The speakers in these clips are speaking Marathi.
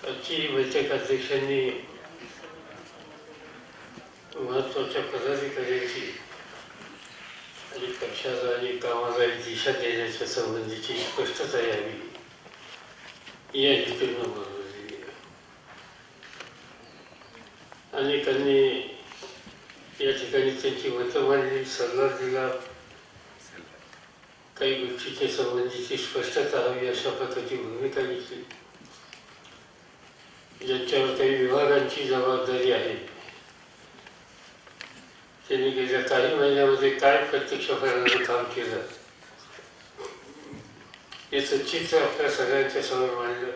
आजची बैठक अध्यक्षांनी महत्वाच्या पदाधिकाऱ्यांची आणि पक्षाला आणि कामाला दिशा देण्याच्या संबंधीची स्पष्टता यावी या हेतूने बोलवलेली आहे. अनेकांनी या ठिकाणी त्यांची मतं मांडली, सल्ला दिला, काही गोष्टीच्या संबंधीची स्पष्टता हवी अशा प्रकारची भूमिका घेतली. ज्यांच्यावर काही विभागांची जबाबदारी आहे त्यांनी गेल्या काही महिन्यामध्ये काय प्रत्यक्षपणाने काम केलं याचं चित्र आपल्या सगळ्यांच्या समोर मांडलं.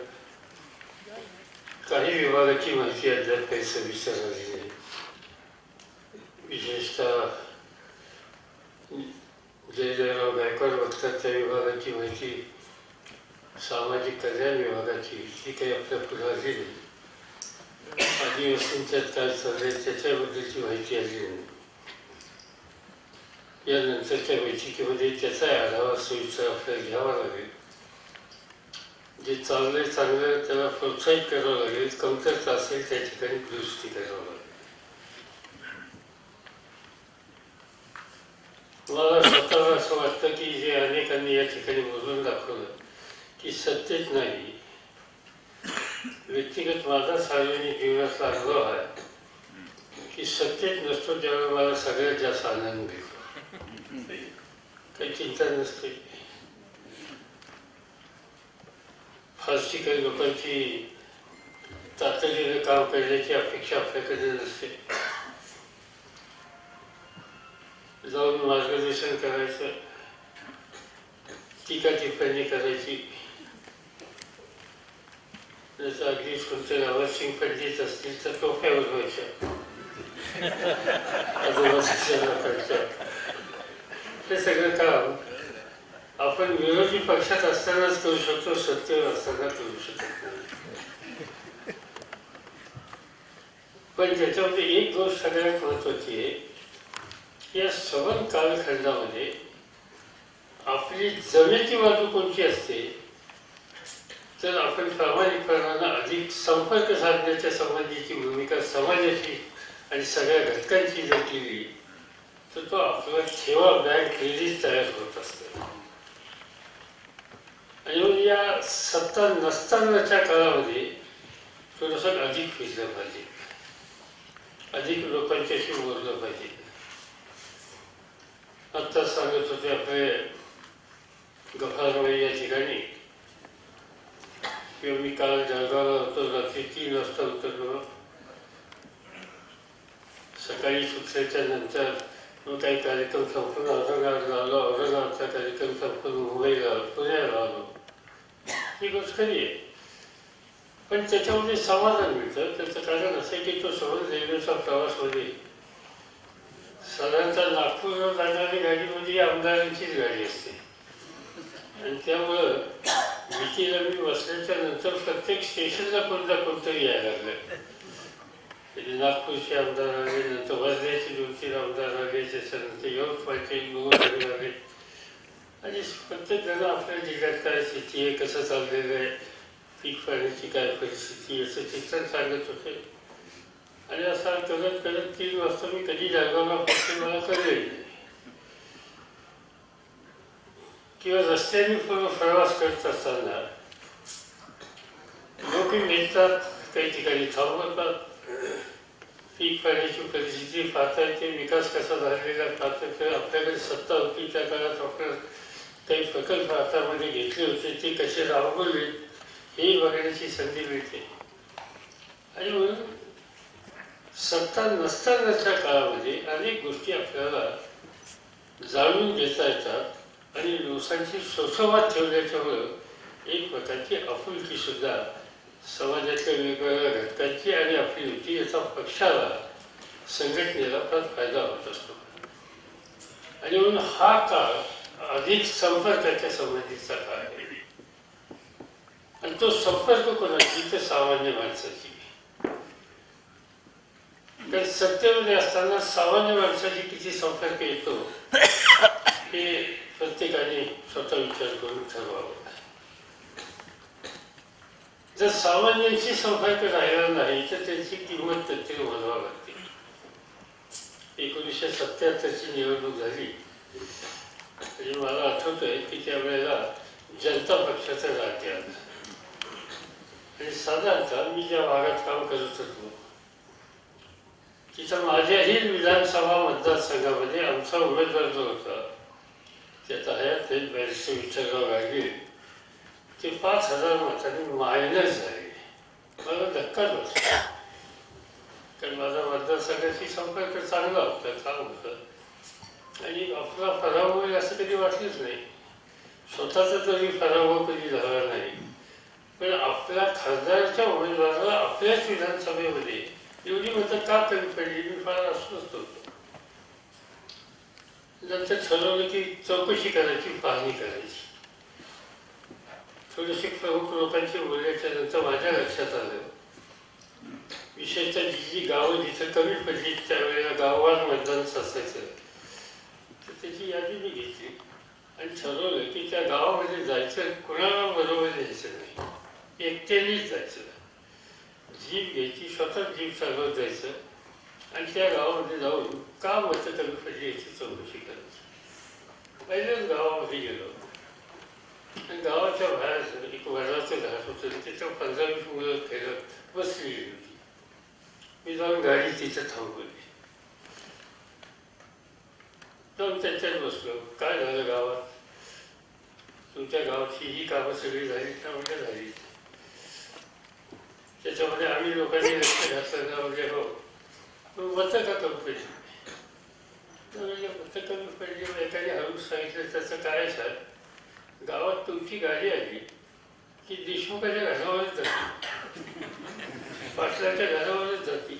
काही विभागाची माहिती अद्याप काही सविस्तर झाली नाही. विशेषतः जयराव गायकवाड बघतात त्या विभागाची माहिती, सामाजिक कल्याण विभागाची ही काही आपल्या पुढे आली नाही. आदिवासींच्यात काय चाललंय त्याच्याबद्दलची माहिती आली नाही. यानंतरच्या बैठकीमध्ये त्याचा आढावा सोयीचा आपल्याला घ्यावा लागेल. जे चाललंय चांगलं त्याला प्रोत्साहित करावं लागेल, कमतरता असेल त्या ठिकाणी दुरुस्ती करावं लागेल. मला स्वतःला असं वाटतं की जे अनेकांनी या ठिकाणी बोलून दाखवलं की सत्तेत नाही, व्यक्तिगत माझा सार्वजनिक जीवनाचा अनुभव आहे की सत्तेत नसतो त्यावेळेला मला सगळ्यात जास्त आनंद मिळतो. काही चिंता नसते. फारशी काही लोकांची तातडीने काम करण्याची अपेक्षा आपल्याकडे नसते. जाऊन मार्गदर्शन करायचं, टीका टिप्पणी करायची. जसं अगदीच कोणते रावतसिंग पंडित असतील तर टोप्या उडवायच्या, आजोबा शिक्षणाकडच्या. हे सगळं काम आपण विरोधी पक्षात असतानाच करू शकतो, सत्तेवर असताना करू शकत नाही. पण त्याच्यामध्ये एक गोष्ट सगळ्यात महत्वाची आहे, या सवन कालखंडामध्ये आपली जमेची बाजू कोणती असते तर आपण प्रामाणिकपणानं अधिक संपर्क साधण्याच्या संबंधीची भूमिका समाजाची आणि सगळ्या घटकांची जर केली तर तो आपला ठेवा बँक क्रेडिट तयार होत असतो. आणि या सत्ता नसतानाच्या काळामध्ये थोडंसं अधिक फिरलं पाहिजे, अधिक लोकांच्याशी बोललं पाहिजे. आत्ता सांगत होते आपले गफारबाई या ठिकाणी किंवा मी काल जळगावला होतो, रात्री 3 वाजता उतरलो. सकाळी सुटल्याच्या नंतर मग काही कार्यक्रम संपूर्ण औरंगाबादला आलो, औरंगाबादचा कार्यक्रम संपूर्ण मुंबईला आलो, पुण्याला आलो. ही गोष्ट खरी आहे, पण त्याच्यामध्ये समाधान मिळतं. त्याचं कारण असं आहे की तो समज रेल्वेचा प्रवासमध्ये साधारणतः नागपूरला जाणारी गाडी म्हणजे आमदारांचीच गाडी असते. आणि त्यामुळं भीतीला मी बसल्याच्या नंतर प्रत्येक स्टेशनला कोणतरी यायला लागलं. म्हणजे नागपूरचे आमदार आले, नंतर वर्ध्याचे 2-3 आमदार आले, त्याच्यानंतर यवतमाळचे 2 आले. आणि प्रत्येक जण आपल्या जिल्ह्यात काय स्थिती आहे, कसं चाललेलं आहे, पीक पाण्याची काय परिस्थिती, याचं चित्रण सांगत होते. आणि असं करत करत 3 वाजता मी कधी जळगावला पोहोचले मला कळले नाही. किंवा रस्त्याने प्रवास करत असताना लोक मिळतात, काही ठिकाणी थांबवतात, पीक पाण्याची परिस्थिती पाहता येते, विकास कसा झालेला पाहता येते. आपल्याकडे सत्ता होती त्या काळात आपण काही प्रकल्प हातामध्ये घेतले होते, ते कसे राबवले हे बघण्याची संधी मिळते. आणि म्हणून सत्ता नसतानाच्या काळामध्ये अनेक गोष्टी आपल्याला जाणून घेता येतात आणि लोकांची सुसंवाद ठेवल्याच्यामुळं एक प्रकारची आपुलकी सुद्धा समाजातल्या वेगवेगळ्या घटकांची आणि आपली होती, याचा पक्षाला, संघटनेला फार फायदा होत असतो. आणि म्हणून हा काळ अधिक संपर्काच्या संबंधीचा काळ आहे. आणि तो संपर्क कोणाची तर सामान्य माणसाची. तर सत्तेमध्ये असताना सामान्य माणसाची किती संपर्क येतो हे प्रत्येकाने स्वतः विचार करून ठरवावं. जर सामान्यांशी संपर्क राहिला नाही तर त्यांची किंमत प्रत्येक मोजावी लागते. 1977ची निवडणूक झाली आणि मला आठवतंय की त्यावेळेला जनता पक्षाचं राज्य आलं आणि साधारणतः मी ज्या भागात काम करत होतो तिथं माझ्याही विधानसभा मतदारसंघामध्ये आमचा उमेदवार जो होता त्याचा हयात बॅरिस्टर विठ्ठलराव गाडगे ते 5,000 मतांनी मायनस झाले. मला धक्काच बसला कारण माझा मतदारसंघाशी संपर्क चांगला होता, काम होतं आणि आपला पराभव होईल असं कधी वाटलंच नाही. स्वतःचा तरी पराभव कधी झाला नाही, पण आपल्या खासदारच्या उमेदवाराला आपल्याच विधानसभेमध्ये एवढी मतं का कमी पडली मी फार अस्वस्थ होतो. नंतर ठरवलं की चौकशी करायची, पाहणी करायची. थोडीशी प्रमुख लोकांची बोलल्याच्या नंतर माझ्या लक्षात आलं विशेषतः जी गावं जिथं कमी पडली त्यावेळेला गाववार मतदान असायचं तर त्याची यादी मी घेतली आणि ठरवलं की त्या गावामध्ये जायचं, कुणाला बरोबर यायचं नाही, एकट्यानेच जायचं. जीप घ्यायची, स्वतः जीप चालवत जायचं आणि त्या गावामध्ये जाऊन का मतं कमी पडली याची चौकशी करायची. पहिल्याच गावामध्ये गेलो आणि गावाच्या बाहेर एक वडाचं झाड होतं, तिथं 15-20 मुलं खेळत बसलेली होती. मी जाऊन गाडी तिथं थांबवली, जाऊन त्यांच्यात बसलो. काय झालं गावात, तुमच्या गावाची ही कामं सगळी झाली का? म्हणजे झाली. त्याच्यामध्ये आम्ही लोकांनी लक्ष घातलं ना, म्हणजे हो पण मतं का कमी पडली? म्हणजे मतं कमी पडली एकाने हळूच सांगितलं त्याचं काय सर, गावात तुमची गाडी आली की देशमुखाच्या घरावरच जाते, पाटलाच्या घरावरच जाते.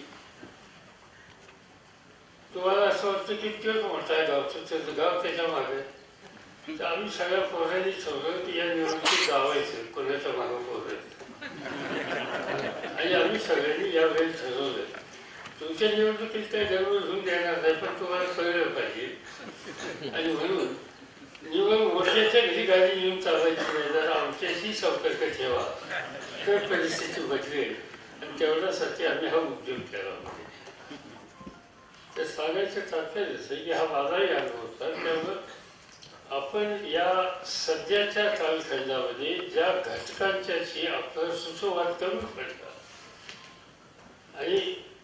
तुम्हाला असं वाटतं की किंवा मोठा आहे गावचं, त्याचं गाव त्याच्या मागे. तर आम्ही सगळ्या पोरांनी ठरवलं की या निवडणुकीत गावायचं कोणाच्या मागं पोरायचं आणि आम्ही सगळ्यांनी यावेळी ठरवलं तुमच्या निवडणुकीत काही गडबड होऊन देणार नाही, पण तुम्हाला कळलं पाहिजे आणि म्हणून निवड मोठ्याच्या घरी गाडी येऊन चालायची नाही. जर आमच्याशी संपर्क ठेवा तर परिस्थिती बदलेल आणि तेवढ्यासाठी आम्ही हा उद्योग केला. ते सांगायचं तात्पर्य असं की हा माझाही अनुभव होता. त्यामुळं आपण या सध्याच्या कालखंडामध्ये ज्या घटकांच्याशी आपला सुसंवाद कमी पडला आणि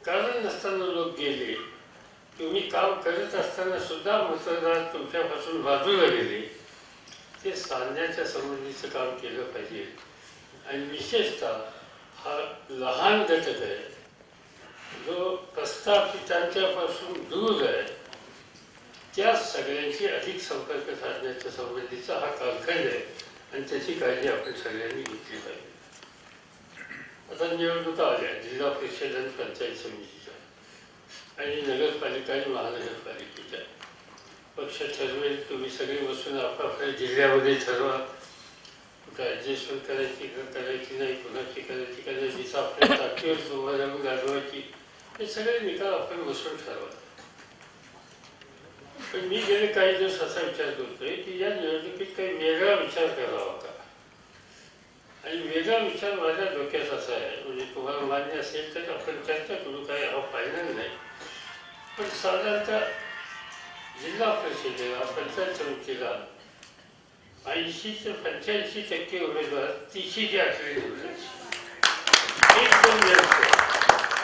कारण नसताना लोक गेले, तुम्ही काम करत असताना सुद्धा मतदार तुमच्यापासून बाजूला गेले, ते सांगण्याच्या संबंधीचं काम केलं पाहिजे. आणि विशेषतः हा लहान घटक आहे जो प्रस्थापितांच्यापासून दूर आहे, त्या सगळ्यांशी अधिक संपर्क साधण्याच्या संबंधीचा हा कालखंड आहे आणि त्याची काळजी आपण सगळ्यांनी घेतली पाहिजे. आता निवडणुका आल्या जिल्हा परिषद आणि पंचायत समितीच्या आणि नगरपालिका आणि महानगरपालिकेच्या. पक्ष ठरवेल, तुम्ही सगळे बसून आपापल्या जिल्ह्यामध्ये ठरवा कुठं ॲडजस्टमेंट करायची नाही, कुणाची करायची का नाही, जिथं आपल्या ताकदीवर तुम्हाला गाजवायची, हे सगळे निकाल आपण बसून ठरवा. पण मी गेले काही दिवस असा विचार करतोय की या निवडणुकीत काही वेगळा विचार करावा का. आणि वेगळा विचार माझ्या डोक्यात असा आहे, म्हणजे तुम्हाला मान्य असेल तर आपण चर्चा करू, काय हा फायनल नाही. पण साधारणतः जिल्हा परिषदेला, पंचायत समितीला 80 ते 85% उमेदवार तिशीचे असलेले एकदम जास्त.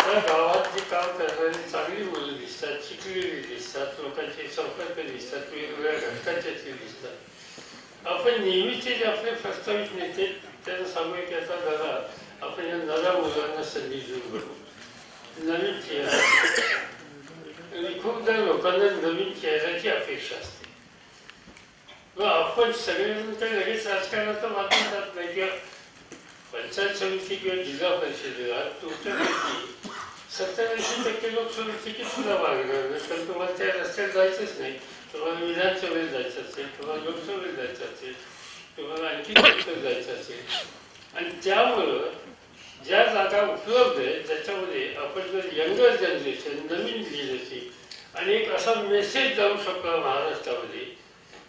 त्या गावात जे काम करणारी चांगली मुलं दिसतात, शिकलेली दिसतात, लोकांचे संपर्क दिसतात, वेगवेगळ्या घटकांचे दिसतात. आपण नेहमीचे जे आपले प्रस्तावित नेते त्यांना सांगूया की आता दादा आपण या नव्या मुलांना संधी देऊन बघू, नवीन चेहरा. आणि खूपदा लोकांना नवीन चेहऱ्याची अपेक्षा असते. मग आपण सगळेजण काही लगेच राजकारणाचा माध्यम जात नाही किंवा पंचायत समिती किंवा जिल्हा परिषदेला तुमच्यापैकी 70-80% लोक सुरक्षित सुद्धा मागणार नाही, कारण तुम्हाला त्या रस्त्यात जायचंच नाही. तुम्हाला विधानसभेत जायचं असेल, तुम्हाला लोकसभेत जायचं असेल, तुम्हाला आणखी जायचं असेल. आणि त्यामुळं ज्या जागा उपलब्ध आहेत त्याच्यामध्ये आपण जर यंगर जनरेशन, नवीन लिडरशिप आणि एक असा मेसेज जाऊ शकला महाराष्ट्रामध्ये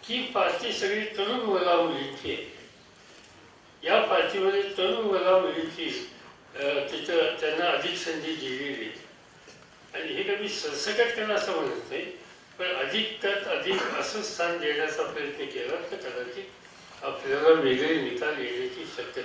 की पार्टी सगळी तरुण मुला मुलींची या पार्टीमध्ये तरुण मुलामुलींची तिथं त्यांना अधिक संधी दिलेली आणि हे कधी सरसकट करा असं म्हणत नाही, पण अधिक त्यात अधिक असं स्थान देण्याचा प्रयत्न केला तर कदाचित आपल्याला वेगळे निकाल येण्याची शक्यता